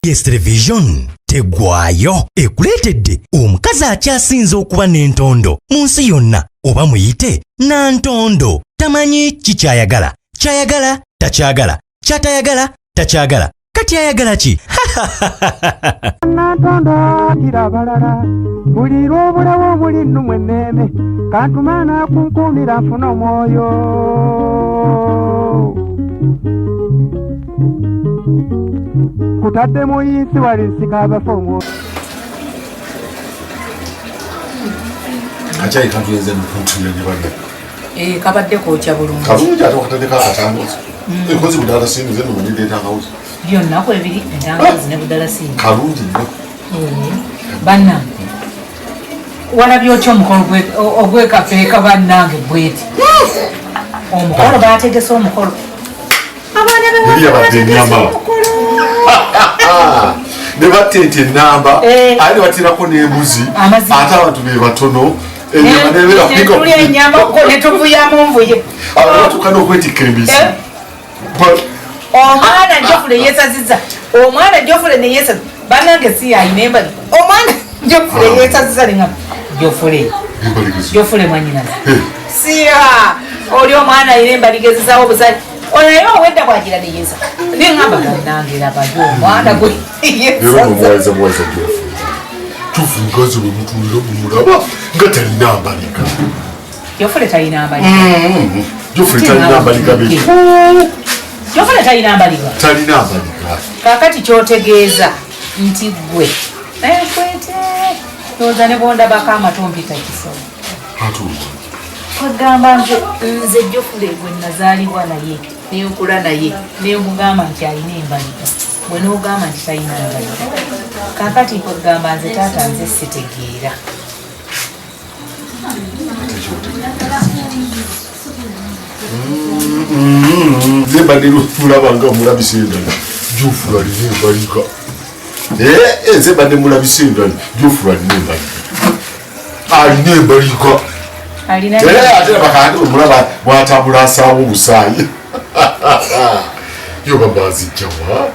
Yes Television tegwayo ekuleetedde omukazi akyasinze okuba n'entondo mu nsi yonna oba muyite Nantondo. Tamanyi kikyayagala, kyayagala takyagala, kyatayagala takyagala, kati ayagala ki? Nantondo kirabalala bulira obulawo omuli nnumwe enneeme kantumana kunkuumira nfuna omwoyo. Kutadde mu yinsi walinsika abafomo Achai kantuyenze mpuntuye nyibanda. Kabadde kocha bulungi. Kabunja atokatade katangozi. Ekozi budala sinu zenu mwenye house. Byonna ko ebiri entangozi ne budala sinu. Kalungi nnyo. Banna. Walabyo kyo omukolo ogwekapeeka bannange bweti. Omukolo baategese omukolo. Abaana ne batete namba ali batirako n'embuzi ate abantu be batono enyama nebera kupika tuli enyama ko ne tuvuyamu nvuye abatukana okwetikka embisi omwana Geoffrey yesaziza omwana Geoffrey ne yesa banange si ayinemba omwana Geoffrey yesaziza linga Geoffrey mwanyina siya oli omwana ayinemba ligezezawo obusali onayo wenda kwagira ne yesa ningamba nange labayo omwana gwe yesa mwaza tufungaze bemutulira mumulaba nga talina mbalika Geoffrey talina mbalika Geoffrey talina mbalika be Geoffrey talina mbalika kakati kyotegeeza nti gwe kwete toza ne bonda bakama tompita kisomo kwegamba nze Geoffrey gwe nazaalibwa naye nenkula naye nemugamba nti alina embalika bwe n'ogamba nti talina mbalika kakati kwegamba nze taata nze sitegeera zemba nemulabanga omulabisa endala Geoffrey alina embalika zemba nemulabisa endala Geoffrey alina embalika ate bakandi omulaba bwatambula asaawo obusaayi yo babazijjawa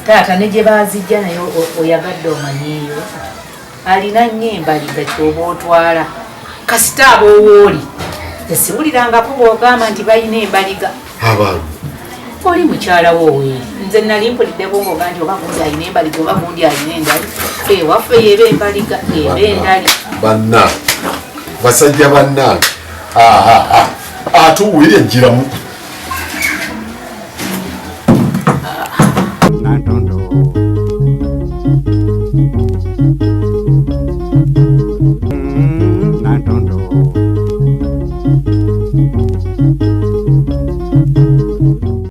taata ne gye baazijja naye oyagadde omanyeeyo alina nnyo embaliga kyoba otwala kasita aboowooli esiwulirangako bw'ogamba nti balina embaliga abantu oli mukyalawo oweeri nze nali mpuliddeko ng'oga nti oba gundi alina embaliga oba gundi alina endali waffe yeeba embaliga eba endali banna basajja bannange ate owere ejjiramu Nantondo Nantondo